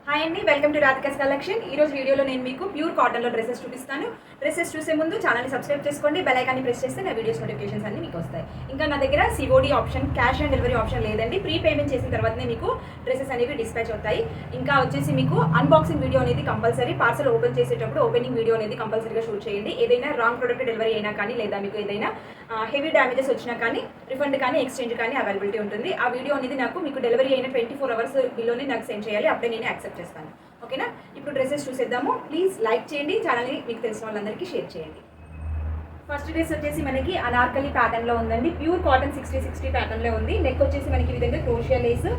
Hi అండి, welcome to Radhika's collection. ఈ రోజు వీడియోలో నేను మీకు ప్యూర్ కాటన్లో డ్రెస్సెస్ చూపిస్తాను. డ్రెస్సెస్ చూసే ముందు ఛానల్ని సబ్స్క్రైబ్ చేసుకోండి, బెల్ ఐకాన్ని ప్రెస్ చేస్తే నా వీడియోస్ నోటిఫికేషన్స్ అన్ని మీకు వస్తాయి. ఇంకా నా దగ్గర COD option, cash on delivery option లేదండి. ప్రీ పేమెంట్ చేసిన తర్వాతనే మీకు డ్రెస్సెస్ అనేవి డిస్పాచ్ అవుతాయి. ఇంకా వచ్చేసి మీకు అన్బాక్సింగ్ వీడియో అనేది కంపల్సరీ, పార్సల్ ఓపెన్ చేసేటప్పుడు ఓపెనింగ్ వీడియో అనేది కంపల్సరీగా షూట్ చేయండి. ఏదైనా రాంగ్ ప్రోడక్ట్ డెలివరీ అయినా కానీ, లేదా మీకు ఏదైనా హెవీ డ్యామేజెస్ వచ్చినా కానీ రిఫండ్ కానీ ఎక్స్చేంజ్ కానీ అవైలబిలిటీ ఉంటుంది. ఆ వీడియో అనేది మీకు డెలివరీ అయిన 24 hours బిల్లోనే నాకు సెండ్ చేయాలి, అప్పుడే నేను యాక్సెప్ట్ చేస్తాను. ఓకేనా? ఇప్పుడు డ్రెస్సెస్ చూసేద్దాము. ప్లీజ్ లైక్ చేయండి, ఛానల్ని మీకు తెలిసిన వాళ్ళందరికీ షేర్ చేయండి. ఫస్ట్ డ్రెస్ వచ్చేసి మనకి అనార్కలి ప్యాటర్న్లో ఉందండి. ప్యూర్ కాటన్ 60-60 ప్యాటర్న్లో ఉంది. నెక్ వచ్చేసి మనకి ఈ విధంగా క్రోషియా Lay's,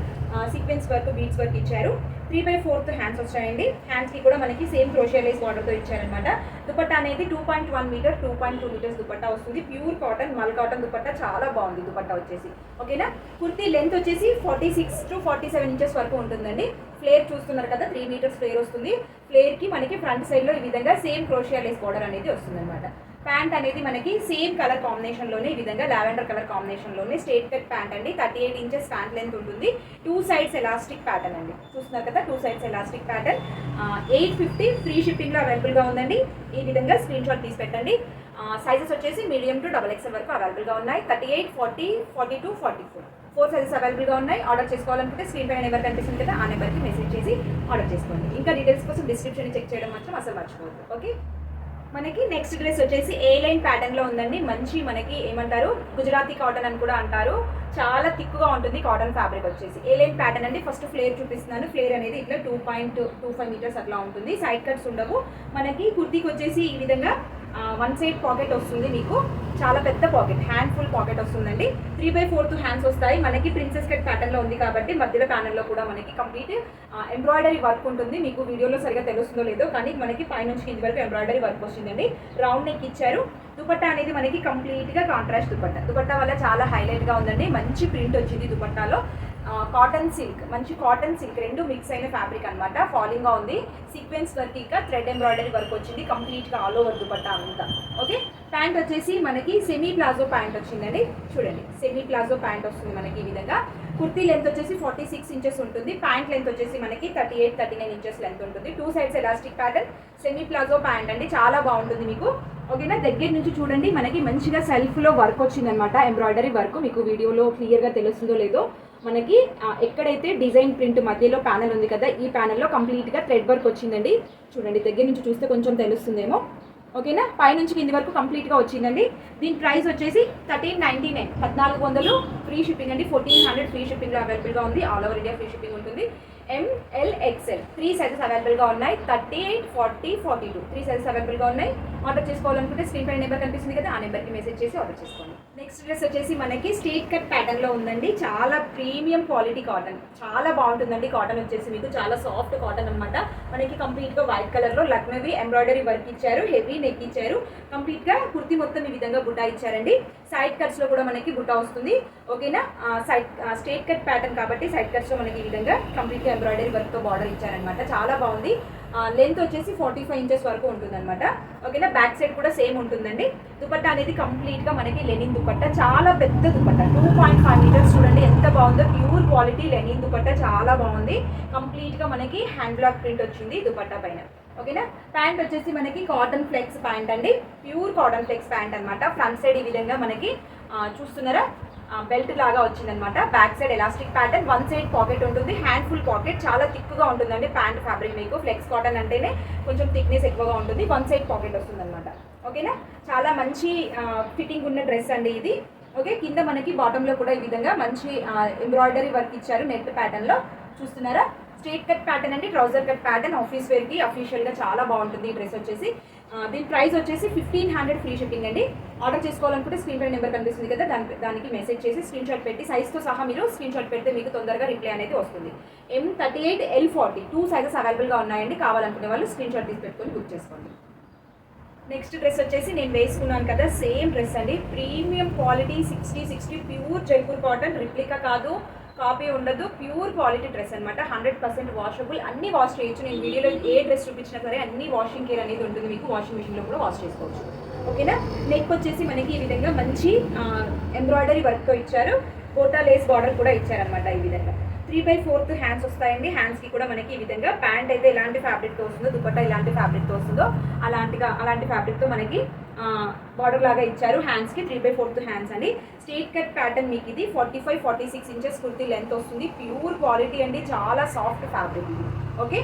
sequence work, beads work ఇచ్చారు. 3/4 హ్యాండ్స్ వచ్చాయండి. హ్యాండ్స్కి కూడా మనకి సేమ్ క్రోషియా లేస్ బార్డర్తో ఇచ్చారనమాట. దుపట్టా అనేది 2.1 మీటర్, 2.2 మీటర్స్ దుపట్టా వస్తుంది. ప్యూర్ కాటన్, మల్ కాటన్ దుపట్టా చాలా బాగుంది దుపట్టా వచ్చేసి. ఓకేనా? కుర్తీ లెంత్ వచ్చేసి 46 to 47 ఇంచెస్ వరకు ఉంటుందండి. ఫ్లేర్ చూస్తున్నారు కదా, 3 మీటర్స్ ఫ్లేర్ వస్తుంది. ఫ్లేర్కి మనకి ఫ్రంట్ సైడ్లో ఈ విధంగా సేమ్ క్రోషియా లేస్ బార్డర్ అనేది వస్తుంది అనమాట. ప్యాంట్ అనేది మనకి సేమ్ కలర్ కాంబినేషన్లోనే ఈ విధంగా లావెండర్ కలర్ కాంబినేషన్లోనే స్ట్రేట్ కట్ ప్యాంట్ అండి. 38 ఇంచెస్ ప్యాంట్ లెంత్ ఉంటుంది. 2 sides ఎలాస్టిక్ ప్యాటర్న్ అండి. చూస్తున్నారు కదా, 2 sides ఎలాస్టిక్ ప్యాటర్న్. 850 ఫ్రీ షిప్పింగ్లో అవైలబుల్గా ఉందండి. ఈ విధంగా స్క్రీన్ షాట్ తీసి పెట్టండి. సైజెస్ వచ్చేసి మీడియం టు XXL వరకు అవైలబుల్గా ఉన్నాయి. 38, 40, 42, 44 4 సైజెస్ అవైలబుల్గా ఉన్నాయి. ఆర్డర్ చేసుకోవాలనుకుంటే స్క్రీన్ పైన నెంబర్ కనిపిస్తుంది కదా, ఆ నెంబర్కి మెసేజ్ చేసి ఆర్డర్ చేసుకోండి. ఇంకా డీటెయిల్స్ కోసం డిస్క్రిప్షన్ చెక్ చేయడం మాత్రం అసలు మర్చిపోవద్దు. ఓకే, మనకి నెక్స్ట్ డ్రెస్ వచ్చేసి ఏ లైన్ ప్యాటర్న్ లో ఉందండి. మంచి మనకి ఏమంటారు, గుజరాతీ కాటన్ అని కూడా అంటారు. చాలా థిక్గా ఉంటుంది కాటన్ ఫ్యాబ్రిక్ వచ్చేసి. ఏ లైన్ ప్యాటర్న్ అండి. ఫస్ట్ ఫ్లేర్ చూపిస్తున్నాను. ఫ్లేర్ అనేది ఇట్లా 2.25 మీటర్స్ అట్లా ఉంటుంది. సైడ్ కట్స్ ఉండవు. మనకి కుర్తీకి వచ్చేసి ఈ విధంగా 1 side పాకెట్ వస్తుంది. మీకు చాలా పెద్ద పాకెట్, హ్యాండ్ ఫుల్ పాకెట్ వస్తుందండి. 3/4 హ్యాండ్స్ వస్తాయి. మనకి ప్రిన్సెస్ కట్ ప్యాటర్న్లో ఉంది కాబట్టి మధ్యలో ప్యానల్లో కూడా మనకి కంప్లీట్ ఎంబ్రాయిడరీ వర్క్ ఉంటుంది. మీకు వీడియోలో సరిగా తెలుస్తుందో లేదో కానీ మనకి పైనుంచి కింది వరకు ఎంబ్రాయిడరీ వర్క్ వస్తుందండి. రౌండ్ నెక్ ఇచ్చారు. దుపట్టా అనేది మనకి కంప్లీట్గా కాంట్రాస్ట్ దుపట్టా. దుపట్టా వల్ల చాలా హైలైట్గా ఉందండి. మంచి ప్రింట్ వచ్చింది దుపట్టాలో. కాటన్ సిల్క్, మంచి కాటన్ సిల్క్ రెండు మిక్స్ అయిన ఫ్యాబ్రిక్ అనమాట. ఫాలింగ్గా ఉంది. సీక్వెన్స్ వర్క్, ఇంకా థ్రెడ్ ఎంబ్రాయిడరీ వర్క్ వచ్చింది కంప్లీట్గా ఆల్ ఓవర్ దుపట్టా అంతా. ఓకే, ప్యాంట్ వచ్చేసి మనకి సెమీ ప్లాజో ప్యాంట్ వచ్చిందండి. చూడండి, సెమీ ప్లాజో ప్యాంట్ వస్తుంది మనకి ఈ విధంగా. కుర్తీ లెంత్ వచ్చేసి 46 ఇంచెస్ ఉంటుంది. ప్యాంట్ లెంత్ వచ్చేసి మనకి 38, 39 ఇంచెస్ లెంత్ ఉంటుంది. 2 sides elastic pattern, semi palazzo pant అండి. చాలా బాగుంటుంది మీకు. ఓకేనా? దగ్గర నుంచి చూడండి, మనకి మంచిగా సెల్ఫ్లో వర్క్ వచ్చిందనమాట. ఎంబ్రాయిడరీ వర్క్ మీకు వీడియోలో క్లియర్గా తెలుస్తుందో లేదో. మనకి ఎక్కడైతే డిజైన్ ప్రింట్ మధ్యలో ప్యానెల్ ఉంది కదా, ఈ ప్యానెల్లో కంప్లీట్గా థ్రెడ్ వర్క్ వచ్చిందండి. చూడండి, దగ్గర నుంచి చూస్తే కొంచెం తెలుస్తుందేమో. ఓకేనా? పైనుంచి కింది వరకు కంప్లీట్గా వచ్చిందండి. దీని ప్రైస్ వచ్చేసి 1399, 1400 ఫ్రీ షిప్పింగ్ అండి. 1400 ఫ్రీ షిప్పింగ్లో అవైలబుల్గా ఉంది. All over India free shipping ఉంటుంది. ML, XL 3 సైజెస్ అవైలబుల్గా ఉన్నాయి. 38, 40, 42 3 సైజెస్ అవైలబుల్గా ఉన్నాయి. ఆర్డర్ చేసుకోవాలనుకుంటే స్క్రీన్ పై నెంబర్ కనిపిస్తుంది కదా, ఆ నెంబర్కి మెసేజ్ చేసి ఆర్డర్ చేసుకోండి. నెక్స్ట్ డ్రెస్ వచ్చేసి మనకి స్ట్రేట్ కట్ ప్యాటర్న్లో ఉందండి. చాలా ప్రీమియం క్వాలిటీ కాటన్, చాలా బాగుంటుందండి. కాటన్ వచ్చేసి మీకు చాలా సాఫ్ట్ కాటన్ అనమాట. మనకి కంప్లీట్గా వైట్ కలర్లో లక్నవీ ఎంబ్రాయిడరీ వర్క్ ఇచ్చారు. హెవీ నెక్ ఇచ్చారు. కంప్లీట్గా కుర్తీ మొత్తం ఈ విధంగా బుట్టా ఇచ్చారండి. సైడ్ కట్స్లో కూడా మనకి బుట్టా వస్తుంది. ఓకేనా? సైడ్ స్ట్రేట్ కట్ ప్యాటర్న్ కాబట్టి సైడ్ కట్స్లో మనకి ఈ విధంగా కంప్లీట్గా ఎంబ్రాయిడరీ వర్క్తో బార్డర్ ఇచ్చారనమాట. చాలా బాగుంది. లెంత్ వచ్చేసి 45 ఇంచెస్ వరకు ఉంటుందన్నమాట. ఓకేనా? బ్యాక్ సైడ్ కూడా సేమ్ ఉంటుందండి. దుపట్టా అనేది కంప్లీట్గా మనకి లెనిన్ దుపట్టా, చాలా పెద్ద దుపట్టా, 2.5 మీటర్స్. చూడండి ఎంత బాగుందో. ప్యూర్ క్వాలిటీ లెనిన్ దుపట్టా చాలా బాగుంది. కంప్లీట్గా మనకి హ్యాండ్ బ్లాక్ ప్రింట్ వచ్చింది దుపట్టా పైన. ఓకేనా? ప్యాంట్ వచ్చేసి మనకి కాటన్ ఫ్లెక్స్ ప్యాంట్ అండి. ప్యూర్ కాటన్ ఫ్లెక్స్ ప్యాంట్ అనమాట. ఫ్రంట్ సైడ్ ఈ విధంగా మనకి చూస్తున్నారా, బెల్ట్ లాగా వచ్చిందనమాట. Back side elastic pattern, 1 side pocket ఉంటుంది. హ్యాండ్ ఫుల్ పాకెట్, చాలా థిక్గా ఉంటుందండి ప్యాంట్ ఫ్యాబ్రిక్. మీకు ఫ్లెక్స్ కాటన్ అంటేనే కొంచెం థిక్నెస్ ఎక్కువగా ఉంటుంది. 1 side పాకెట్ వస్తుందన్నమాట. ఓకేనా? చాలా మంచి ఫిట్టింగ్ ఉన్న డ్రెస్ అండి ఇది. ఓకే, కింద మనకి బాటంలో కూడా ఈ విధంగా మంచి ఎంబ్రాయిడరీ వర్క్ ఇచ్చారు నెట్ ప్యాటర్న్లో. చూస్తున్నారా, స్ట్రేట్ కట్ ప్యాటర్న్ అండి. ట్రౌజర్ కట్ ప్యాటర్న్, ఆఫీస్ వేర్కి అఫీషియల్గా చాలా బాగుంటుంది ఈ డ్రెస్ వచ్చేసి. దీని ప్రైస్ వచ్చేసి 1500 ఫ్రీ షిప్పింగ్ అండి. ఆర్డర్ చేసుకోవాలనుకుంటే స్క్రీన్ పై నెంబర్ కనిపిస్తుంది కదా, దానికి మెసేజ్ చేసి స్క్రీన్ షాట్ పెట్టి సైజ్తో సహా మీరు స్క్రీన్ షాట్ పెడితే మీకు తొందరగా రిప్లై అనేది వస్తుంది. M38, L40 2 సైజెస్ అవైలబుల్గా ఉన్నాయండి. కావాలనుకునే వాళ్ళు స్క్రీన్ షాట్ తీసి పెట్టుకొని బుక్ చేసుకోండి. నెక్స్ట్ డ్రెస్ వచ్చేసి నేను వేసుకున్నాను కదా, సేమ్ డ్రెస్ అండి. Premium quality 60-60 pure Jaipur cotton, replica కాదు, కాపీ ఉండదు. ప్యూర్ క్వాలిటీ డ్రెస్ అనమాట. 100% వాషబుల్. అన్ని వాష్ చేయొచ్చు. నేను వీడియోలో ఏ డ్రెస్ చూపించినా సరే అన్ని వాషింగ్ కేర్ అనేది ఉంటుంది. మీకు వాషింగ్ మిషన్లో కూడా వాష్ చేసుకోవచ్చు. ఓకేనా? నెక్ వచ్చేసి మనకి ఈ విధంగా మంచి ఎంబ్రాయిడరీ వర్క్తో ఇచ్చారు. గోటా లేస్ బార్డర్ కూడా ఇచ్చారనమాట ఈ విధంగా. 3/4 హ్యాండ్స్ వస్తాయండి. హ్యాండ్స్కి కూడా మనకి ఈ విధంగా ప్యాంట్ అయితే ఎలాంటి ఫ్యాబ్రిక్తో వస్తుందో, దుపట్టా ఎలాంటి ఫ్యాబ్రిక్తో వస్తుందో అలాంటి ఫ్యాబ్రిక్తో మనకి బార్డర్ లాగా ఇచ్చారు. హ్యాండ్స్కి 3/4 హ్యాండ్స్ అండి. స్ట్రైట్ కట్ ప్యాటర్న్ మీకు ఇది 45-46 ఇంచెస్ కుర్తీ లెంత్ వస్తుంది. ప్యూర్ క్వాలిటీ అండి, చాలా సాఫ్ట్ ఫ్యాబ్రిక్ ఇది. ఓకే,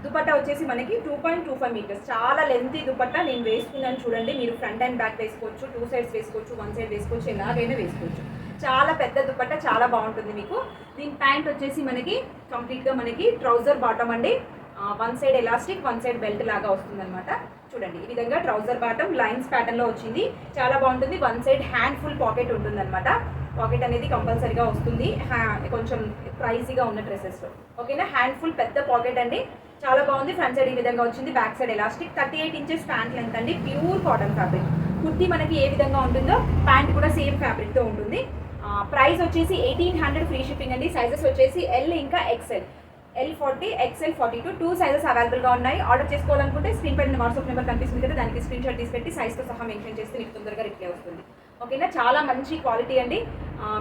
దుపట్టా వచ్చేసి మనకి 2.25 మీటర్స్, చాలా లెంతీ దుపట్టా. నేను వేసుకున్నాను చూడండి, మీరు ఫ్రంట్ అండ్ బ్యాక్ వేసుకోవచ్చు, 2 సైడ్స్ వేసుకోవచ్చు, 1 సైడ్ వేసుకోవచ్చు, ఎలాగైనా వేసుకోవచ్చు. చాలా పెద్ద దుపట్టా, చాలా బాగుంటుంది మీకు. దీని ప్యాంట్ వచ్చేసి మనకి కంప్లీట్గా మనకి ట్రౌజర్ బాటమ్ అండి. 1 సైడ్ ఎలాస్టిక్, 1 సైడ్ బెల్ట్ లాగా వస్తుంది అనమాట. చూడండి, ఈ విధంగా ట్రౌజర్ బాటమ్ లైన్స్ ప్యాటర్న్లో వచ్చింది, చాలా బాగుంటుంది. 1 సైడ్ హ్యాండ్ ఫుల్ పాకెట్ ఉంటుంది అనమాట. పాకెట్ అనేది కంపల్సరీగా వస్తుంది కొంచెం ప్రైజీగా ఉన్న డ్రెస్సెస్లో. ఓకేనా, హ్యాండ్ ఫుల్ పెద్ద పాకెట్ అండి, చాలా బాగుంది. ఫ్రంట్ సైడ్ ఈ విధంగా వచ్చింది, back side elastic. 38 inches pant length అండి, ప్యూర్ కాటన్ ఫ్యాబ్రిక్. కుర్తీ మనకి ఏ విధంగా ఉంటుందో ప్యాంట్ కూడా సేమ్ ఫ్యాబ్రిక్తో ఉంటుంది. ప్రైస్ వచ్చేసి 1800 ఫ్రీ షిప్పింగ్ అండి. సైజెస్ వచ్చేసి ఎల్ ఇంకా ఎక్సెల్, L40, XL 42 2 సైజెస్ అవైలబుల్గా ఉన్నాయి. ఆర్డర్ చేసుకోవాలనుకుంటే స్క్రీన్ పైన వాట్సాప్ నెంబర్ కనిపిస్తుంది కదా, దానికి స్క్రీన్ షాట్ తీసి పెట్టి సైజ్తో సహా మెన్షన్ చేస్తే మీకు తొందరగా రిప్లై వస్తుంది. ఓకేనా, చాలా మంచి క్వాలిటీ అండి.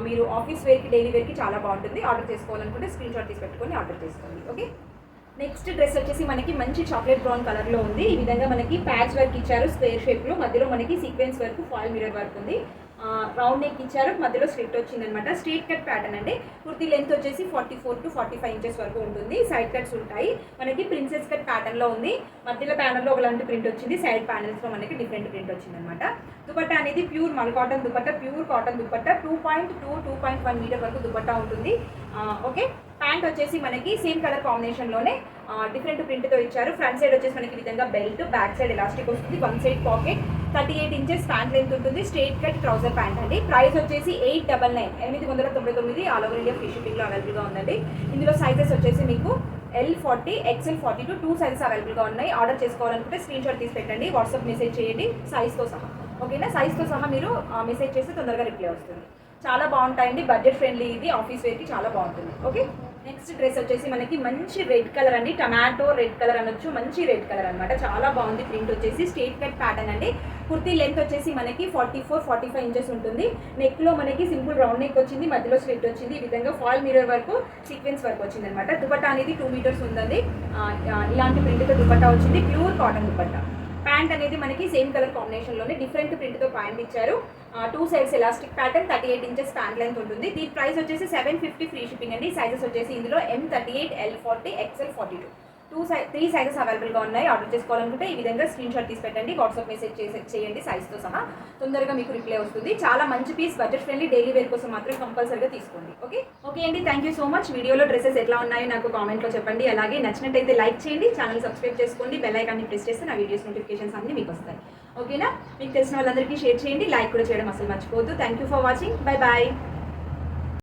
మీరు ఆఫీస్ వేర్కి, డైలీ వేర్కి చాలా బాగుంటుంది. ఆర్డర్ చేసుకోవాలనుకుంటే స్క్రీన్ షాట్ తీసి పెట్టుకొని ఆర్డర్ చేసుకోండి. ఓకే, నెక్స్ట్ డ్రెస్ వచ్చేసి మనకి మంచి చాక్లెట్ బ్రౌన్ కలర్లో ఉంది. ఈ విధంగా మనకి ప్యాచ్ వర్క్ ఇచ్చారు, స్క్వేర్ షేప్లో. మధ్యలో మనకి sequence work, foil mirror work ఉంది. రౌండ్ నెక్ ఇచ్చారు, మధ్యలో స్లిట్ వచ్చిందనమాట. స్ట్రైట్ కట్ ప్యాటర్న్ అండి. కుర్తీ లెంత్ వచ్చేసి 44-45 ఇంచెస్ వరకు ఉంటుంది. సైడ్ కట్స్ ఉంటాయి. మనకి ప్రిన్సెస్ కట్ ప్యాటర్న్లో ఉంది. మధ్యలో ప్యానల్లో ఒకలాంటి ప్రింట్ వచ్చింది, సైడ్ ప్యానల్స్లో మనకి డిఫరెంట్ ప్రింట్ వచ్చిందనమాట. దుపట్టా అనేది ప్యూర్ మల్ cotton dupatta, pure cotton dupatta. 2.2-2.1 metre వరకు దుపట్టా ఉంటుంది. ఓకే, ప్యాంట్ వచ్చేసి మనకి సేమ్ కలర్ కాంబినేషన్లోనే డిఫరెంట్ ప్రింట్తో ఇచ్చారు. ఫ్రంట్ సైడ్ వచ్చేసి మనకి విధంగా బెల్ట్, బ్యాక్ సైడ్ ఎలాస్టిక్ వస్తుంది. 1 side pocket, 38 inches pant length ఉంటుంది. స్ట్రైట్ కట్ ట్రౌజర్ ప్యాంట్ అండి. ప్రైస్ వచ్చేసి 899 ఆల్ ఓవర్ ఇండియా ఫ్రీ షిప్పింగ్లో అవైలబుల్గా ఉందండి. ఇందులో సైజెస్ వచ్చేసి మీకు L40, XL 42 2 సైజెస్ అవైలబుల్గా ఉన్నాయి. ఆర్డర్ చేసుకోవాలనుకుంటే స్క్రీన్ షాట్ తీసి పెట్టండి, వాట్సాప్ మెసేజ్ చేయండి సైజ్తో సహా. ఓకేనా, సైజ్తో సహా మీరు మెసేజ్ చేస్తే తొందరగా రిప్లై వస్తుంది. చాలా బాగుంటాయండి, బడ్జెట్ ఫ్రెండ్లీ, ఇది ఆఫీస్ వేర్కి చాలా బాగుంటుంది. ఓకే, నెక్స్ట్ డ్రెస్ వచ్చేసి మనకి మంచి రెడ్ కలర్ అండి, టమాటో రెడ్ కలర్ అనొచ్చు, మంచి రెడ్ కలర్ అనమాట. చాలా బాగుంది. ప్రింట్ వచ్చేసి స్ట్రైట్ కట్ ప్యాటర్న్ అండి. కుర్తీ లెంత్ వచ్చేసి మనకి 44-45 ఇంచెస్ ఉంటుంది. నెక్లో మనకి సింపుల్ రౌండ్ నెక్ వచ్చింది, మధ్యలో స్లిట్ వచ్చింది. ఈ విధంగా ఫాయిల్ మిరర్ వరకు, సీక్వెన్స్ వర్క్ వచ్చింది అనమాట. దుపట్టా అనేది 2 మీటర్స్ ఉందండి. ఇలాంటి ప్రింట్తో దుపట్టా వచ్చింది, ప్యూర్ కాటన్ దుపట్టా. ప్యాంట్ అనేది మనకి సేమ్ కలర్ కాంబినేషన్లోనే డిఫరెంట్ ప్రింట్తో ప్యాంట్ ఇచ్చారు. 2 sides elastic pattern, 38 inches pant length ఉంటుంది. దీని ప్రైస్ వచ్చేసి 750 ఫ్రీ షిప్పింగ్ అండి. సైజెస్ వచ్చేసి ఇందులో M38, L40, XL 42 3 సైజెస్ అవైలబుల్గా ఉన్నాయి. ఆర్డర్ చేసుకోవాలనుకుంటే ఈ విధంగా స్క్రీన్ షాట్ తీసి పెట్టండి, వాట్సాప్ మెసేజ్ చేయండి సైజ్తో సహా, తొందరగా మీకు రిప్లై వస్తుంది. చాలా మంచి piece, budget friendly, daily wear కోసం మాత్రం కంపల్సరీగా తీసుకోండి. ఓకే అండి, థ్యాంక్ యూ సో మచ్. వీడియోలో డ్రెస్సెస్ ఎట్లా ఉన్నాయో నాకు కామెంట్లో చెప్పండి. అలాగే నచ్చినట్టయితే లైక్ చేయండి, ఛానల్ సబ్స్క్రైబ్ చేసుకోండి, బెల్ ఐకాన్ని ప్రెస్ చేస్తే నా వీడియోస్ నోటిఫికేషన్స్ అన్నీ మీకు వస్తాయి. ఓకేనా, మీకు తెలిసిన వాళ్ళందరికీ షేర్ చేయండి, లైక్ కూడా చేయడం అసలు మర్చిపోవద్దు. Thank you for watching, bye bye.